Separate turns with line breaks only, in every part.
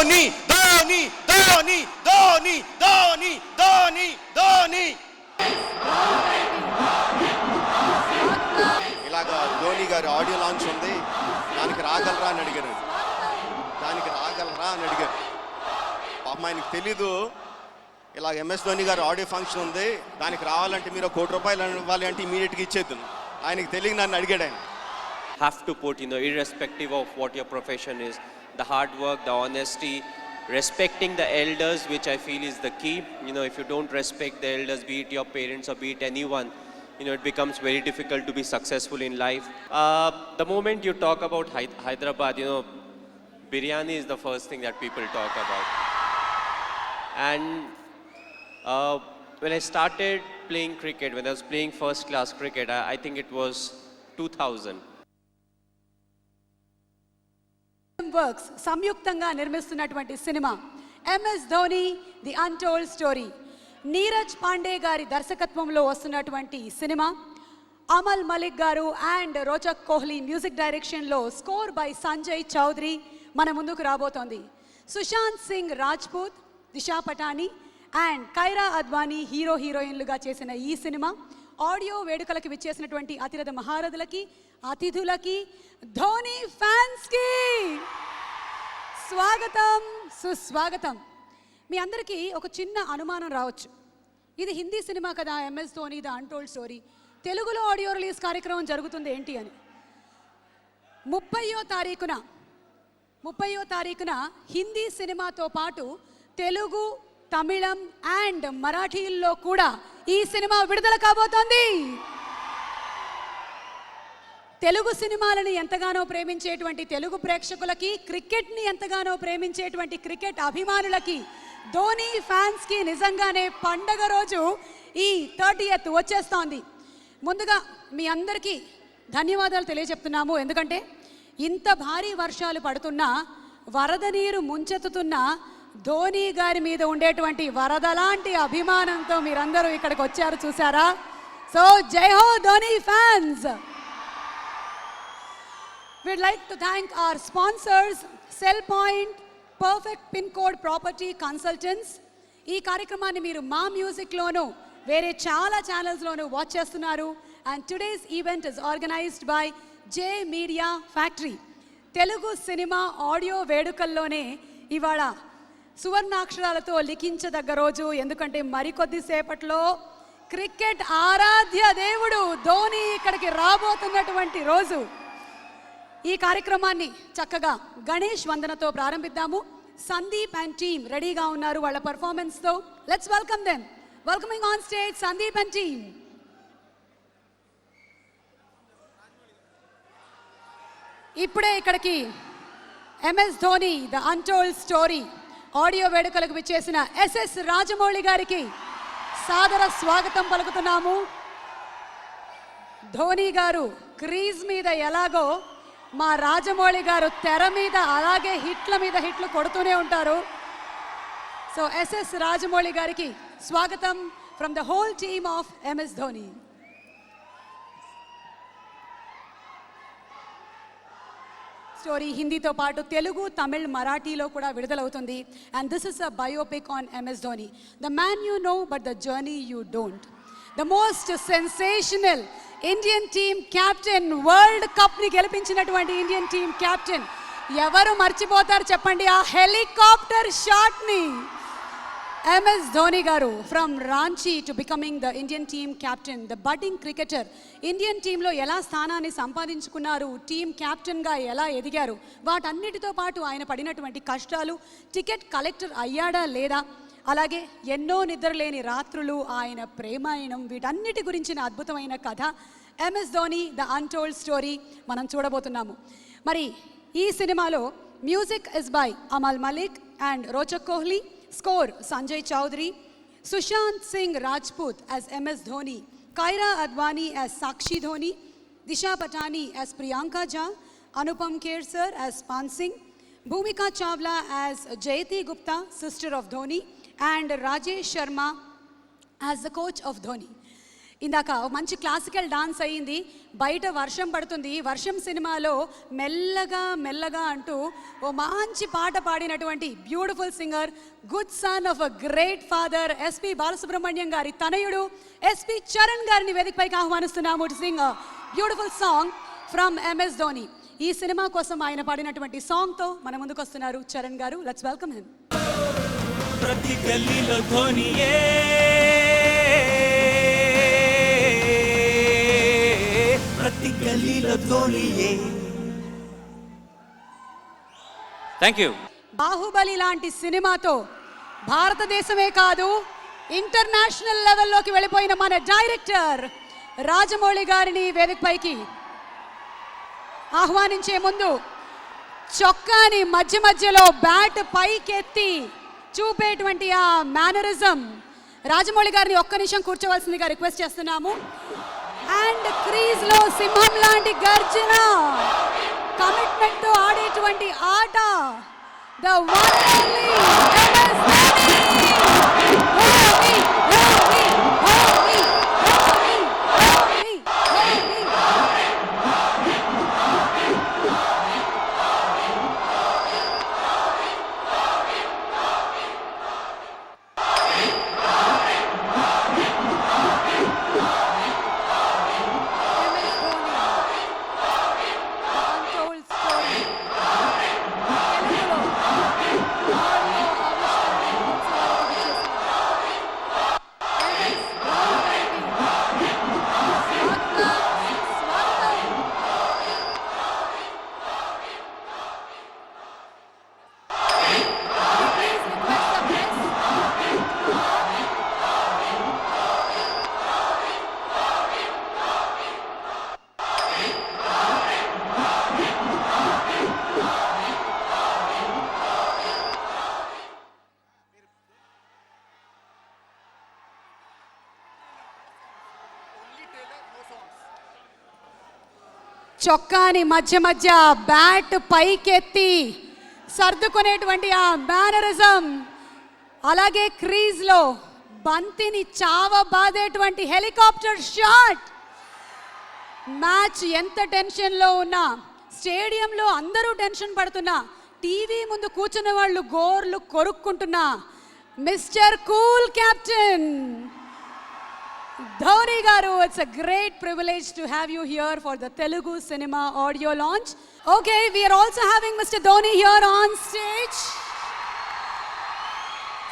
ధోని ధోని ధోని ధోని ధోని ధోని ధోని.
ఇలాగా ధోని గారి audio launch ఉంది, దానికి రాగలరా అని అడిగారు. పాపం ఆయనకి తెలీదు ఇలా ఎంఎస్ ధోని గారు ఆడియో ఫంక్షన్ ఉంది, దానికి రావాలంటే మీరు ₹1 కోటి ఇవ్వాలి అంటే ఇమీడియట్గా ఇచ్చేద్దాను. ఆయనకి తెలియక నన్ను అడిగాడు ఆయన.
Have to put, irrespective of what your profession is, the hard work, the honesty, respecting the elders, which I feel is the key. If you don't respect the elders, be it your parents or be it anyone, it becomes very difficult to be successful in life. The moment you talk about Hyderabad, biryani is the first thing that people talk about. And when I started playing cricket, when I was playing first class cricket, I think it was 2000.
Works సంయుక్తంగా నిర్మిస్తున్నటువంటి cinema MS Dhoni the untold story. Neeraj Pandey గారి దర్శకత్వంలో వస్తున్నటువంటి cinema Amaal Mallik గారు and Rochak Kohli music డైరెక్షన్లో score by Sanjay Chowdhury మన ముందుకు రాబోతోంది. సుశాంత్ సింగ్ రాజ్పూత్, దిశా పటాని అండ్ కైరా అద్వానీ హీరోయిన్లుగా చేసిన ఈ సినిమా ఆడియో వేడుకలకు విచ్చేసినటువంటి అతిరథ మహారథులకి, అతిథులకి, ధోని ఫ్యాన్స్కి స్వాగతం, సుస్వాగతం. మీ అందరికీ ఒక చిన్న అనుమానం రావచ్చు, ఇది హిందీ సినిమా కదా, MS Dhoni the untold story, తెలుగులో ఆడియో రిలీజ్ కార్యక్రమం జరుగుతుంది ఏంటి అని. 30వ తారీఖున హిందీ సినిమాతో పాటు తెలుగు, తమిళం అండ్ మరాఠీల్లో కూడా ఈ సినిమా విడుదల కాబోతోంది. తెలుగు సినిమాలని ఎంతగానో ప్రేమించేటువంటి తెలుగు ప్రేక్షకులకి, క్రికెట్ని ఎంతగానో ప్రేమించేటువంటి క్రికెట్ అభిమానులకి, ధోని ఫ్యాన్స్కి నిజంగానే పండగ రోజు ఈ 30th వచ్చేస్తోంది. ముందుగా మీ అందరికీ ధన్యవాదాలు తెలియజెప్తున్నాము. ఎందుకంటే ఇంత భారీ వర్షాలు పడుతున్నా, వరద నీరు ముంచెత్తుతున్నా, ధోని గారి మీద ఉండేటువంటి వరద లాంటి అభిమానంతో మీరందరూ ఇక్కడికి వచ్చారు, చూసారా? సో జై హో Dhoni fans. We'd like to thank our sponsors, Cell Point, Perfect Pin Code Property Consultants. ఈ కార్యక్రమాన్ని మీరు మా మ్యూజిక్లోనూ వేరే చాలా ఛానల్స్లోనూ వాచ్ చేస్తున్నారు. And today's event is organised by J media factory. Telugu cinema audio వేడుకల్లోనే ఇవాళ సువర్ణాక్షరాలతో లిఖించదగ్గ రోజు. ఎందుకంటే మరికొద్దిసేపట్లో క్రికెట్ ఆరాధ్య దేవుడు ధోని ఇక్కడికి రాబోతున్నటువంటి రోజు. ఈ కార్యక్రమాన్ని చక్కగా గణేష్ వందనతో ప్రారంభిద్దాము. సందీప్ అండ్ టీమ్ రెడీగా ఉన్నారు వాళ్ళ పర్ఫార్మెన్స్తో. Let's welcome them. Welcoming on stage Sandeep and team. ఇప్పుడే ఇక్కడికి MS Dhoni the untold story audio వేడుకలకు విచ్చేసిన ఎస్ఎస్ రాజమౌళి గారికి సాదర స్వాగతం పలుకుతున్నాము. ధోని గారు క్రీజ్ మీద ఎలాగో మా రాజమౌళి గారు తెర మీద అలాగే హిట్ల మీద హిట్లు కొడుతూనే ఉంటారు. సో ఎస్ఎస్ రాజమౌళి గారికి స్వాగతం from the whole team of MS Dhoni. Story హిందీతో పాటు తెలుగు, తమిళ్, మరాఠీలో కూడా విడుదలవుతుంది. And this is a biopic on MS Dhoni. The man you know but the journey you don't. The most sensational Indian team captain, world కప్ని గెలిపించినటువంటి Indian team captain. ఎవరు మర్చిపోతారు చెప్పండి ఆ హెలికాప్టర్ షాట్ని? MS Dhoni garu, from Ranchi to becoming the Indian team captain, the budding cricketer. Indian team lo ela sthanani sampadinchukunnaru, team captain ga ela edigaru, vaatannitito paatu ayana padinatuvanti kashtalu, ticket collector ayyada leda, alage enno nidraleni raatrulu, ayana premayanam, veetanniti gurinchina adbhutamaina katha MS Dhoni The Untold Story manam చూడబోతున్నాము. మరి ఈ సినిమాలో music is by Amal Malik and Rochak Kohli. Score Sanjay Chowdhury, Sushant Singh Rajput as MS Dhoni, Kaira Advani as Sakshi Dhoni, Disha Patani as Priyanka Jha, Anupam Kher sir as Pan Singh, Bhumika Chawla as Jayati Gupta, sister of Dhoni, and Rajesh Sharma as the coach of Dhoni. ఇందాక ఒక మంచి classical dance అయ్యింది, బయట వర్షం పడుతుంది. వర్షం సినిమాలో మెల్లగా మెల్లగా అంటూ ఓ మంచి పాట పాడినటువంటి beautiful singer, good son of a great father, SP Balasubrahmanyam గారి తనయుడు ఎస్పి చరణ్ గారిని వేదికపైకి ఆహ్వానిస్తున్నాము to sing beautiful song from MS Dhoni. ఈ సినిమా కోసం ఆయన పాడినటువంటి సాంగ్తో మన ముందుకు వస్తున్నారు చరణ్ గారు. Let's welcome him.
ప్రతి గల్లీలో ధోనియే, ప్రతి గల్లీలో ధోనియే.
Thank you.
బాహుబలి లాంటి సినిమాతో భారతదేశమే కాదు ఇంటర్నేషనల్ లెవెల్లోకి వెళ్ళిపోయిన మన డైరెక్టర్ రాజమౌళి గారిని వేదికపైకి ఆహ్వానించే ముందు చొక్కాని మధ్య మధ్యలో బ్యాట్ పైకెత్తి చూపేటువంటి ఆ మేనరిజం, రాజమౌళి గారిని ఒక్క నిమిషం కూర్చోవలసిందిగా రిక్వెస్ట్ చేస్తున్నాము. అండ్ క్రీజ్ లో సింహం లాంటి గర్జన, కమిట్మెంట్ తో ఆడేటువంటి ఆట, the one only MS Dhoni. Untold Story Telugulo చొక్కాని మధ్య మధ్య బ్యాట్ పైకెత్తి సర్దుకునేటువంటి ఆ మేనరిజం, అలాగే క్రీజ్లో బంతిని చావబాదేటువంటి హెలికాప్టర్ షాట్. మ్యాచ్ ఎంత టెన్షన్లో ఉన్నా, స్టేడియంలో అందరూ టెన్షన్ పడుతున్నా, టీవీ ముందు కూర్చున్న వాళ్ళు గోర్లు కొరుక్కుంటున్నా, mister cool captain Dhoni garu, it's a great privilege to have you here for the Telugu cinema audio launch. Okay, we are also having Mr. Dhoni here on stage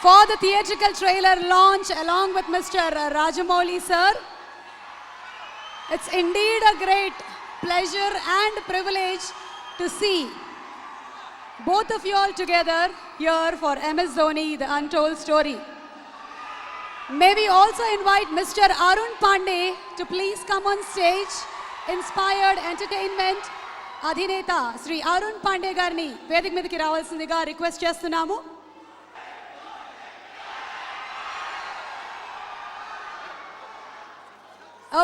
for the theatrical trailer launch along with Mr. Rajamouli sir. It's indeed a great pleasure and privilege to see both of you all together here for M.S. Dhoni The Untold Story. May we also invite Mr. Arun Pandey to please come on stage. Inspired Entertainment Adhineta Sri Arun Pandey garni Vedik మీదకి రావాల్సిందిగా request చేస్తున్నాము.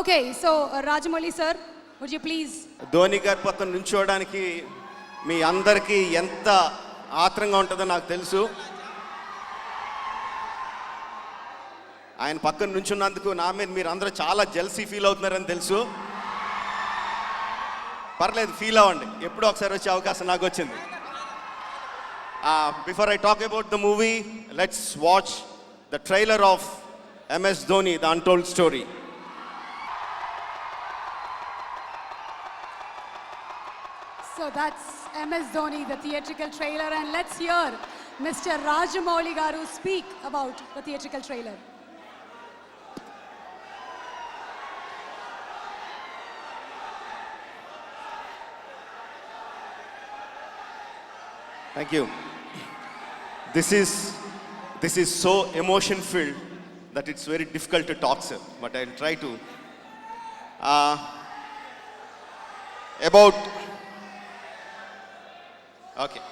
Okay, so Rajamouli sir, would you please?
Dhoni గారి పక్కన నుంచోవడానికి మీ అందరికీ ఎంత ఆత్రంగా ఉంటుందో నాకు తెలుసు. ఆయన పక్కన నుంచున్నందుకు నా మీద మీరు అందరూ చాలా జెల్సీ ఫీల్ అవుతున్నారని తెలుసు. పర్లేదు, ఫీల్ అవ్వండి, ఎప్పుడో ఒకసారి వచ్చే అవకాశం నాకు వచ్చింది. Before I talk about the movie, let's watch the trailer of MS Dhoni The Untold Story.
So that's MS Dhoni, the theatrical trailer, and let's hear Mr. Rajamouli garu speak about the theatrical trailer.
Thank you. This is so emotion filled that it's very difficult to talk, sir. But I'll try to. About. Okay.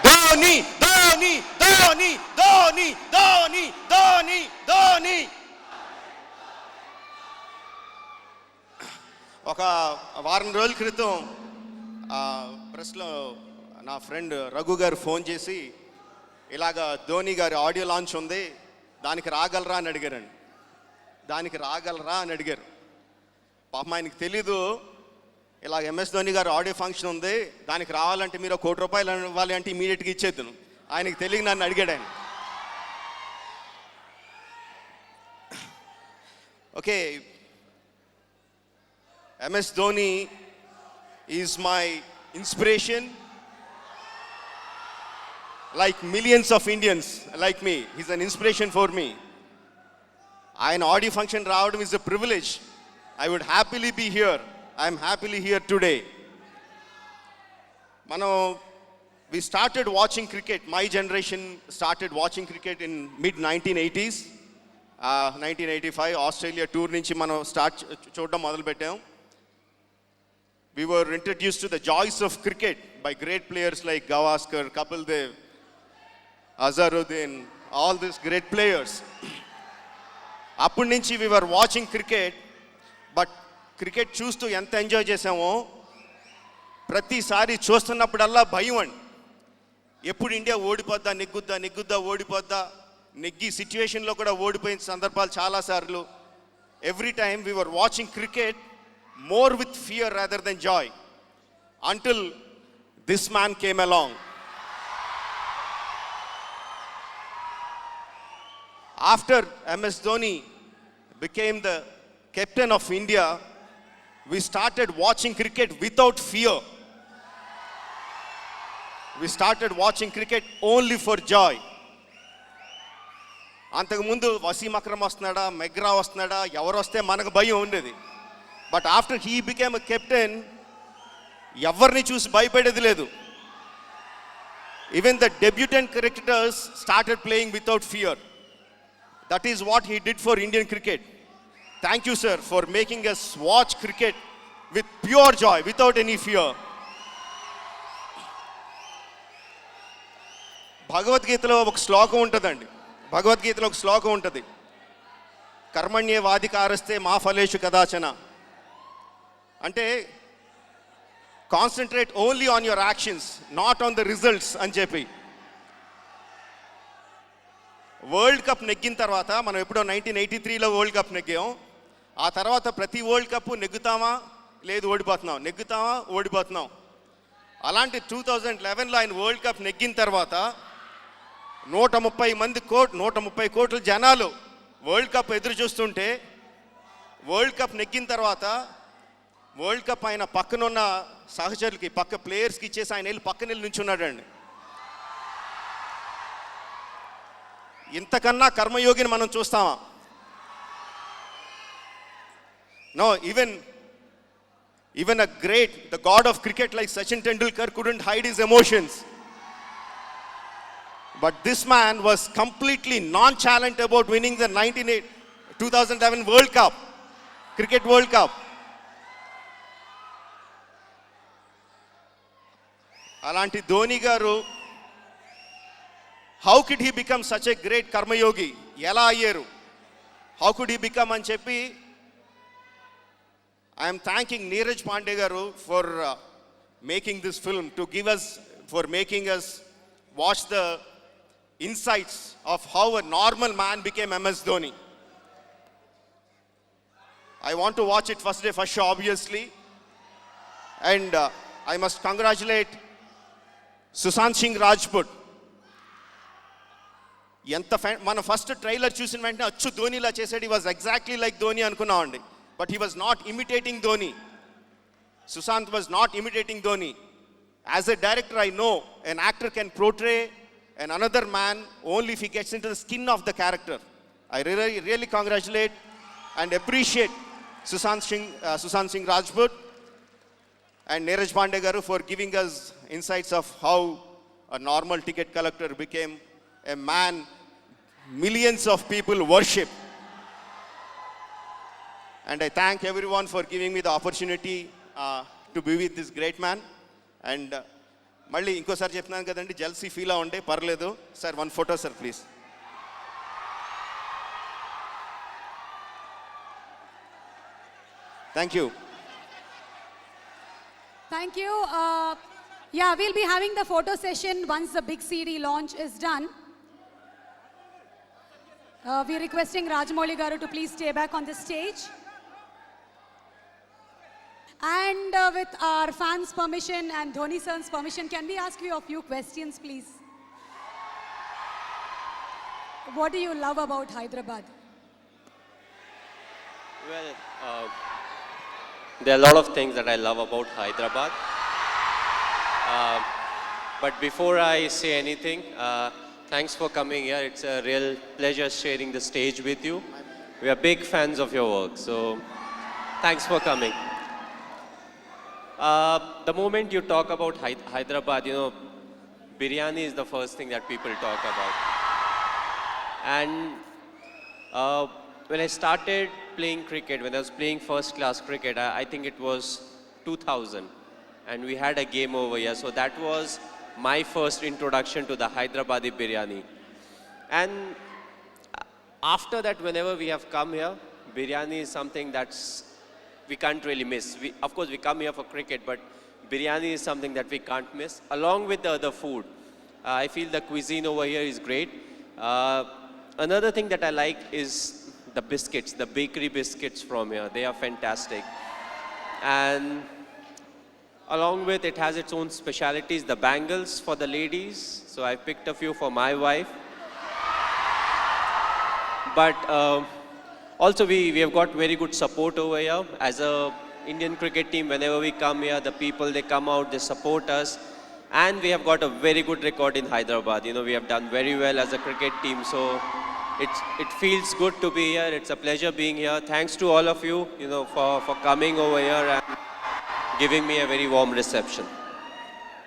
Dhoni, Dhoni, Dhoni, Dhoni, Dhoni, Dhoni, Dhoni.
ఒక వారం రోజుల క్రితం ప్రెస్లో నా friend Raghu గారు phone చేసి ఇలాగ ధోని గారి ఆడియో లాంచ్ ఉంది, దానికి రాగలరా అని అడిగారండి. దానికి రాగలరా అని అడిగారు. పాపం ఆయనకి తెలీదు ఇలాగ ఎంఎస్ ధోని గారు ఆడియో ఫంక్షన్ ఉంది, దానికి రావాలంటే మీరు ₹1,00,00,000 ఇవ్వాలి అంటే ఇమీడియట్గా ఇచ్చేద్దును. ఆయనకి తెలియక నన్ను అడిగాడు ఆయన. Okay, MS Dhoni is my inspiration, like millions of Indians like me. He's an inspiration for me. ఆయన ఆడియో ఫంక్షన్ రావడం is a privilege. I would happily be here. I am happily here today. We started watching cricket. My generation started watching cricket in mid-1980s. 1985 Australia tour నుంచి మనం చూడడం మొదలుపెట్టాం. We were introduced to the joys of cricket by great players like Gavaskar, Kapil Dev, Azharuddin, all these great players. అప్పటి నుంచి we were watching cricket, but cricket చూస్తూ ఎంత enjoy చేసామో ప్రతిసారి చూస్తున్నప్పుడల్లా భయం అండి. ఎప్పుడు ఇండియా ఓడిపోద్దా, నెగ్గుద్దా ఓడిపోద్దా, నెగ్గి సిచ్యువేషన్లో కూడా ఓడిపోయిన సందర్భాలు చాలాసార్లు. Every time we were watching cricket more with fear rather than joy, until this man came along. After MS Dhoni became the captain of India, we started watching cricket without fear. We started watching cricket only for joy. అంతకుముందు వసీం అక్రమ్ వస్తున్నాడా, McGrath వస్తున్నాడా, ఎవరు వస్తే మనకు భయం ఉండేది. But after he became a captain, ఎవరిని చూసి భయపడేది లేదు. Even the debutant cricketers started playing without fear. That is what he did for Indian cricket. Thank you sir for making us watch cricket with pure joy, without any fear. భగవద్గీతలో ఒక శ్లోకం ఉంటుందండి. భగవద్గీతలో ఒక శ్లోకం ఉంటుంది, కర్మణ్యే వాధికారస్తే మా ఫలేషు కదాచన. అంటే concentrate only on your actions, not on the results అని చెప్పి. వరల్డ్ కప్ నెగ్గిన తర్వాత, మనం ఎప్పుడో 1983లో వరల్డ్ కప్ నెగ్గాం. ఆ తర్వాత ప్రతి వరల్డ్ కప్ నెగ్గుతామా లేదు ఓడిపోతున్నాం, నెగ్గుతామా ఓడిపోతున్నాం. అలాంటి 2011లో ఆయన వరల్డ్ కప్ నెగ్గిన తర్వాత 130 కోట్ల జనాలు వరల్డ్ కప్ ఎదురు చూస్తుంటే, వరల్డ్ కప్ నెగ్గిన తర్వాత వరల్డ్ కప్ ఆయన పక్కనున్న సహచరులకి, పక్క ప్లేయర్స్కి ఇచ్చేసి ఆయన పక్కన వెళ్ళి నుంచున్నాడండి. ఇంతకన్నా కర్మయోగిని మనం చూస్తామా? No, even the god of cricket like Sachin Tendulkar couldn't hide his emotions. But this man was completely nonchalant about winning the 2011 World Cup, Cricket World Cup. అలాంటి ధోని గారు, how could he become such a great కర్మయోగి? ఎలా అయ్యారు? How could he become అని చెప్పి I am thanking Neeraj Pandey garu for making this film, for making us watch the insights of how a normal man became MS Dhoni. I want to watch it first day, first show, obviously. And I must congratulate Sushant Singh Rajput. మన first trailer చూసిన వెంటనే అచ్చు ధోనిలా చేసాడు. He was exactly like Dhoni అనుకున్నామండి. But he was not imitating Dhoni. Sushant was not imitating Dhoni. As a director, I know an actor can portray another man only if he gets into the skin of the character. I really congratulate and appreciate Sushant Singh Rajput and Neeraj Pandey garu for giving us insights of how a normal ticket collector became a man millions of people worship. And I thank everyone for giving me the opportunity to be with this great man. And మళ్ళీ ఇంకోసారి చెప్తున్నాను కదండి, jealousy feel అవ్వండి, పర్లేదు sir. One photo sir please. Thank you.
Thank you. Yeah, we'll be having the photo session once the big CD launch is done. We're requesting Rajamouli garu to please stay back on the stage. And with our fans' permission and Dhoni sir's permission, can we ask you a few questions, please? What do you love about Hyderabad?
Well, there are a lot of things that I love about Hyderabad. But before I say anything, thanks for coming here. It's a real pleasure sharing the stage with you. We are big fans of your work, so thanks for coming. The moment you talk about Hyderabad, biryani is the first thing that people talk about. And when I started playing cricket, when I was playing first class cricket, I think it was 2000. And we had a game over here. So that was my first introduction to the Hyderabadi biryani. And after that, whenever we have come here, biryani is something we can't really miss. Of course, we come here for cricket, but biryani is something that we can't miss, along with the other food. I feel the cuisine over here is great. Another thing that I like is the biscuits, the bakery biscuits from here. They are fantastic. And along with it has its own specialities, the bangles for the ladies. So I picked a few for my wife. But also we have got very good support over here. As a Indian cricket team, whenever we come here, the people, they come out, they support us. And we have got a very good record in Hyderabad. We have done very well as a cricket team. So it feels good to be here. It's a pleasure being here. Thanks to all of you, for coming over here and giving me a very warm reception.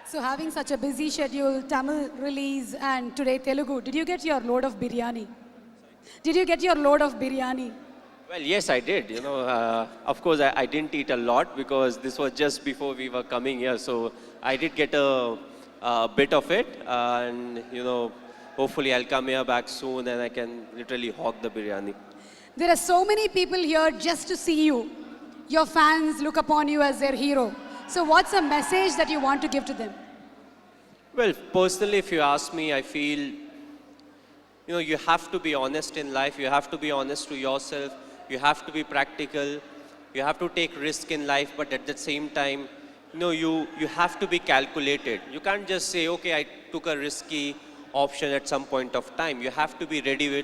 So having such a busy schedule, Tamil release and today Telugu, did you get your load of biryani? Did you get your load of biryani?
Well, yes, I did. Of course, I didn't eat a lot because this was just before we were coming here. So I did get a bit of it. And, hopefully I'll come here back soon and I can literally hog the biryani.
There are so many people here just to see you. Your fans look upon you as their hero. So what's a message that you want to give to them?
Well, personally, if you ask me, I feel, you have to be honest in life. You have to be honest to yourself. You have to be practical. You have to take risk in life, but at the same time, you have to be calculated. You can't just say, okay, I took a risky option at some point of time. You have to be ready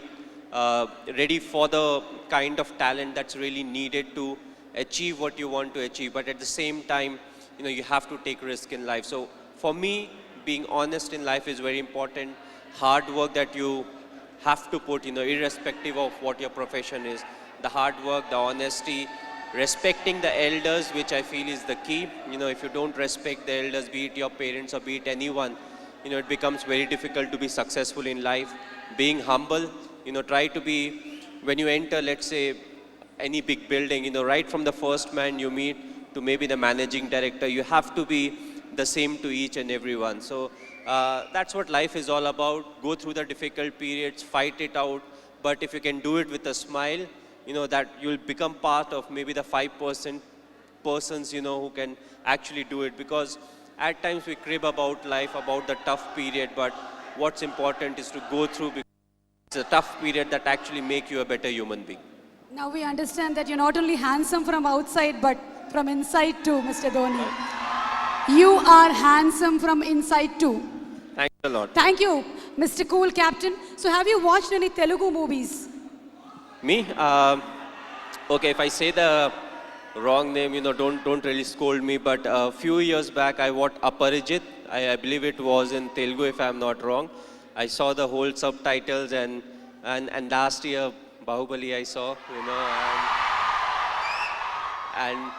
for the kind of talent that's really needed to achieve what you want to achieve. But at the same time, you have to take risk in life. So for me, being honest in life is very important. Hard work that you have to put, irrespective of what your profession is. The hard work, the honesty, respecting the elders, which I feel is the key. If you don't respect the elders, be it your parents or be it anyone, it becomes very difficult to be successful in life. Being humble, try to be, when you enter, let's say, any big building, right from the first man you meet to maybe the managing director, you have to be the same to each and everyone. So that's what life is all about. Go through the difficult periods, fight it out. But if you can do it with a smile, that you'll become part of maybe the 5% persons, who can actually do it. Because at times we crib about life, about the tough period, but what's important is to go through, because it's a tough period that actually make you a better human being.
Now we understand that you're not only handsome from outside, but from inside too, Mr. Dhoni. You are handsome from inside too.
Thanks a lot.
Thank you, Mr. Cool Captain. So have you watched any Telugu movies?
Me? Okay, if I say the wrong name, don't really scold me. But a few years back, I watched Aparijit. I believe it was in Telugu, if I'm not wrong. I saw the whole subtitles, and last year, Baahubali I saw, and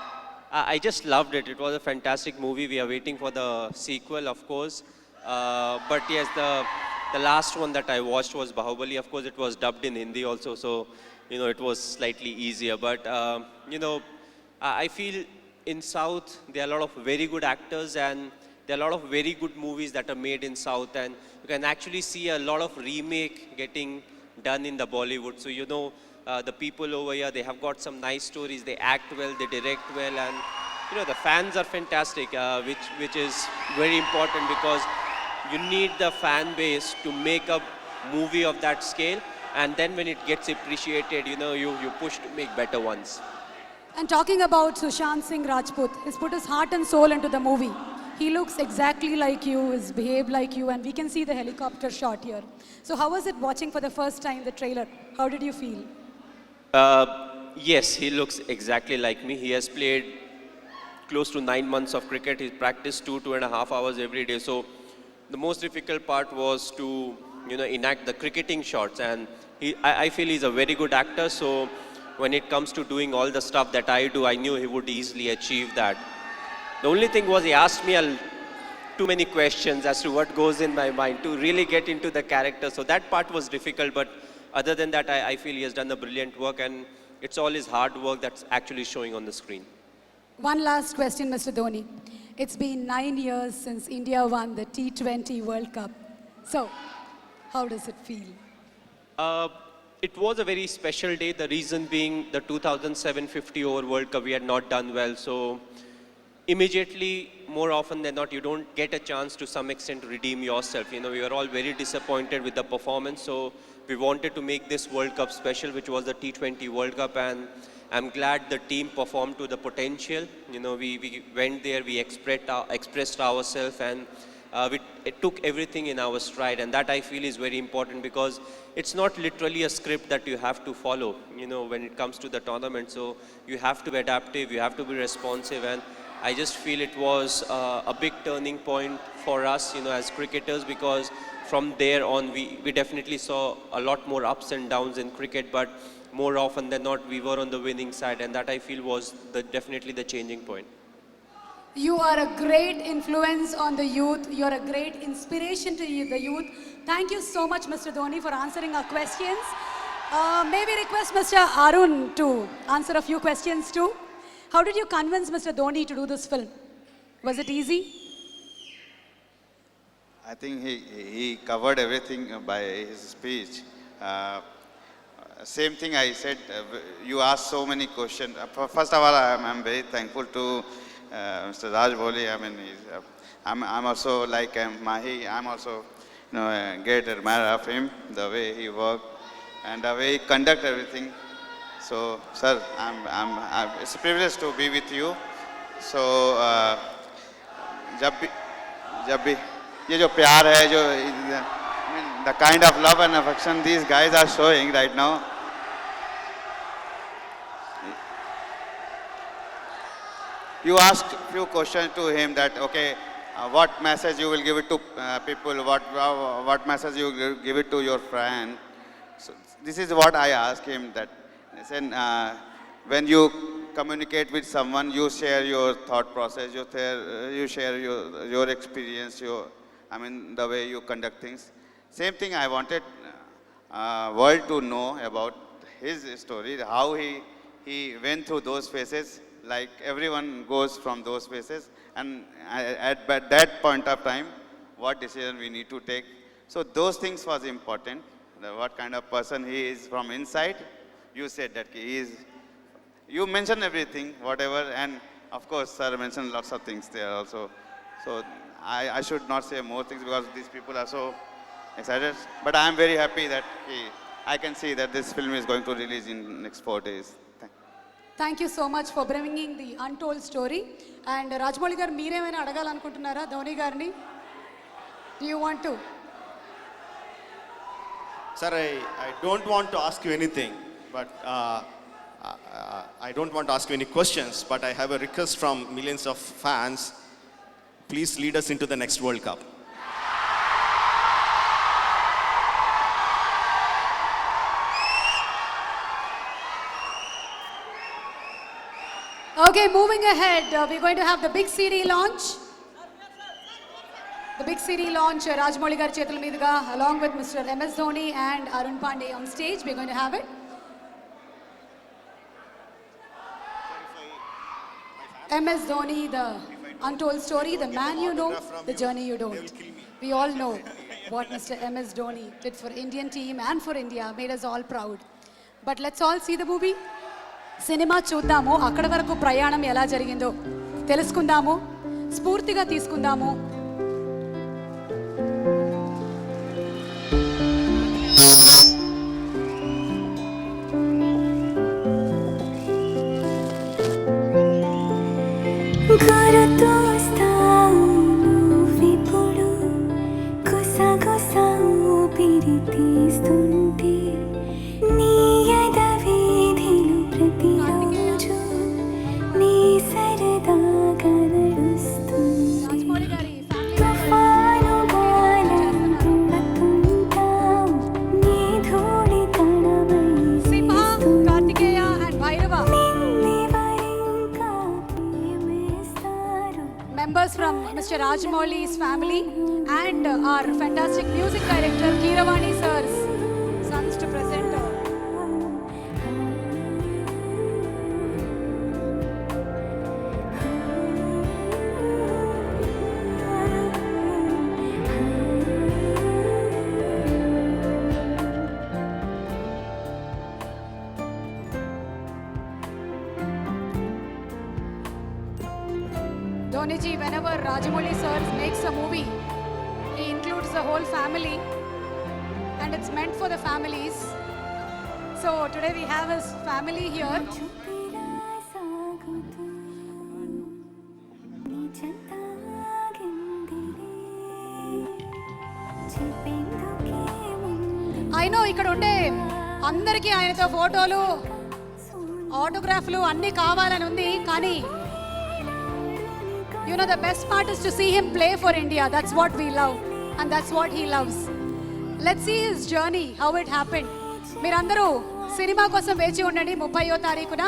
I just loved it. It was a fantastic movie. We are waiting for the sequel, of course. But yes, the last one that I watched was Baahubali. Of course, it was dubbed in Hindi also, so it was slightly easier. But I feel in South there are a lot of very good actors, and there are a lot of very good movies that are made in South, and you can actually see a lot of remake getting done in the Bollywood. So the people over here, they have got some nice stories. They act well, they direct well, and you know, the fans are fantastic, which is very important because you need the fan base to make a movie of that scale, and then when it gets appreciated, you know, you push to make better ones.
And talking about Sushant Singh Rajput, he's put his heart and soul into the movie. He looks exactly like you, he's behaved like you, and we can see the helicopter shot here. So how was it watching for the first time the trailer? How did you feel?
Yes, he looks exactly like me. He has played close to 9 months of cricket. He practiced 2.5 hours every day. So the most difficult part was to, you know, enact the cricketing shots. And I feel he's a very good actor. So when it comes to doing all the stuff that I do, I knew he would easily achieve that. The only thing was he asked me too many questions as to what goes in my mind to really get into the character. So that part was difficult. But other than that, I feel he has done a brilliant work. And it's all his hard work that's actually showing on the screen.
One last question, Mr. Dhoni. It's been 9 years since India won the T20 World Cup. So, how does it feel?
It was a very special day. The reason being the 2007 50 over World Cup, we had not done well. So, immediately, more often than not, you don't get a chance to some extent to redeem yourself. You know, we were all very disappointed with the performance. So, we wanted to make this World Cup special, which was the T20 World Cup. And I'm glad the team performed to the potential. You know, we went there, we expressed ourselves, and it took everything in our stride. And that I feel is very important because it's not literally a script that you have to follow, you know, when it comes to the tournament. So you have to be adaptive, you have to be responsive. And I just feel it was a big turning point for us, you know, as cricketers, because from there on, we definitely saw a lot more ups and downs in cricket, but more often than not, we were on the winning side, and that I feel was definitely the changing point.
You are a great influence on the youth. You are a great inspiration to the youth. Thank you so much, Mr. Dhoni, for answering our questions. May we request Mr. Arun to answer a few questions too? How did you convince Mr. Dhoni to do this film? Was it easy?
I think he covered everything by his speech. Same thing I said, you asked so many questions. First of all, I'm very thankful to Mr. Rajamouli. I mean, I'm also like Mahi. I'm also, you know, a great admirer of him, the way he worked and the way he conduct everything. So, sir, it's a privilege to be with you. So, जब भी ये जो प्यार है, जो the kind of love and affection these guys are showing right now. You asked few questions to him that, okay, what message you will give it to people, what message you will give it to your friend. So this is what I asked him, that listen, when you communicate with someone, you share your thought process, you share your experience, the way you conduct things. Same thing I wanted world to know about his story, how he went through those phases, like everyone goes from those phases, and at that point of time, what decision we need to take. So those things was important, what kind of person he is from inside. You said that he is, you mentioned everything, whatever, and of course, sir mentioned lots of things there also. So I should not say more things because these people are so excited. But I am very happy that I can see that this film is going to release in next 4 days.
Thank you so much for bringing the Untold Story. And Rajamouli garu, meeremaina adagalanukuntunnara Dhoni garni? Do you want to?
Sir, I don't want to ask you anything, but I don't want to ask you any questions, but I have a request from millions of fans. Please lead us into the next World Cup.
Okay, moving ahead, we're going to have the big CD launch. The big CD launch, Rajamouli garu chetuల మీదుగా, along with Mr. M.S. Dhoni and Arun Pandey on stage. We're going to have it. M.S. Dhoni, the Untold Story, the man you know, the journey you don't. We all know what Mr. M.S. Dhoni did for Indian team and for India, made us all proud. But let's all see the movie. Cinema చూద్దాము, అక్కడ వరకు ప్రయాణం ఎలా జరిగిందో. తెలుసుకుందాము, స్ఫూర్తిగా తీసుకుందాము. Members from Mr. Rajamouli's family and our fantastic music director Keeravani sir's sons to present. Dhoni ji, whenever Rajamouli sir makes a movie, he includes the whole family and it's meant for the families. So today we have his family here. I know ఇక్కడ ఉండే అందరికీ ఆయనతో ఫోటోలు, ఆటోగ్రాఫ్లు అన్నీ కావాలని ఉంది, కానీ you know, the best part is to see him play for India. That's what we love and that's what he loves. Let's see his journey, how it happened. మీరందరూ సినిమా కోసం వేచి ఉండండి 30వ తారీఖున.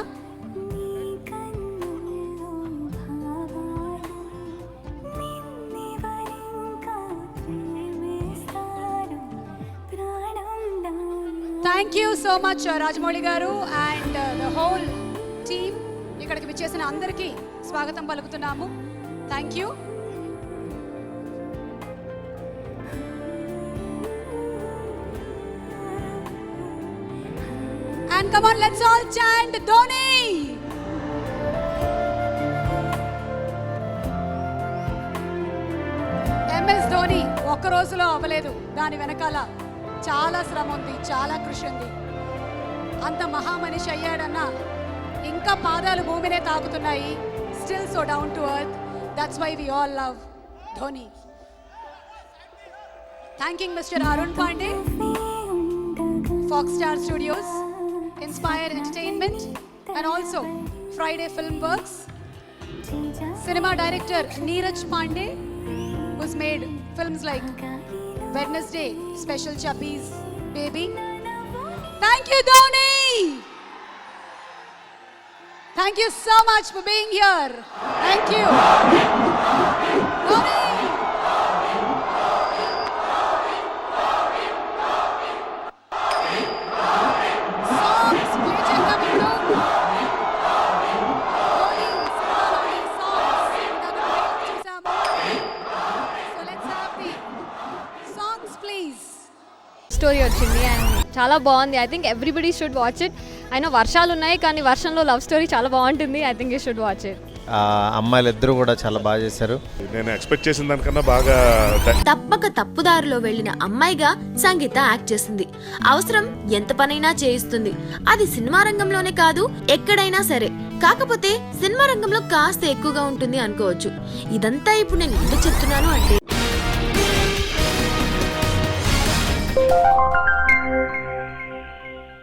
Thank you so much Rajamouli garu and the whole team. ఇక్కడికి విచ్చేసిన అందరికీ స్వాగతం పలుకుతున్నాము. Thank you. And come on, let's all chant Dhoni. MS Dhoni ఒక్క రోజులో అవ్వలేదు. దాని వెనకాల చాలా శ్రమ ఉంది, చాలా కృషి ఉంది. అంత మహామనిషి అయ్యాడన్నా ఇంకా పాదాలు భూమినే తాకుతున్నాయి. Still so down to earth. That's why we all love Dhoni. Thanking Mr. Arun Pandey, Fox Star Studios, Inspire Entertainment, and also Friday Film Works. Cinema director Neeraj Pandey, who's made films like Wednesday, Special Chubbies, Baby. Thank you, Dhoni! Thank you so much for being here. Thank you. Dhoni! Songs, play checka bindu. Dhoni, Dhoni songs. Chusamu. So let's have the songs, please.
Story వచ్చింది and చాలా బాగుంది. I think everybody should watch it. అయినా వర్షాలు ఉన్నాయి కానీ వర్షంలో love story చాలా బాగుంటుంది. I think you should watch it.
అమ్మాయిలు ఇద్దరు కూడా చాలా బాగా చేశారు.
నేను ఎక్స్పెక్ట్ చేసిన దానికన్నా బాగా.
తప్పక తప్పుదారిలో వెళ్ళిన అమ్మాయిగా సంగీత యాక్ట్ చేసింది. అవసరం ఎంత పనైనా చేయిస్తుంది. అది సినిమా రంగంలోనే కాదు, ఎక్కడైనా సరే. కాకపోతే సినిమా రంగంలో కాస్త ఎక్కువగా ఉంటుంది అనుకోవచ్చు. ఇదంతా ఇప్పుడు నేను ఎందుకు చెప్తున్నాను అంటే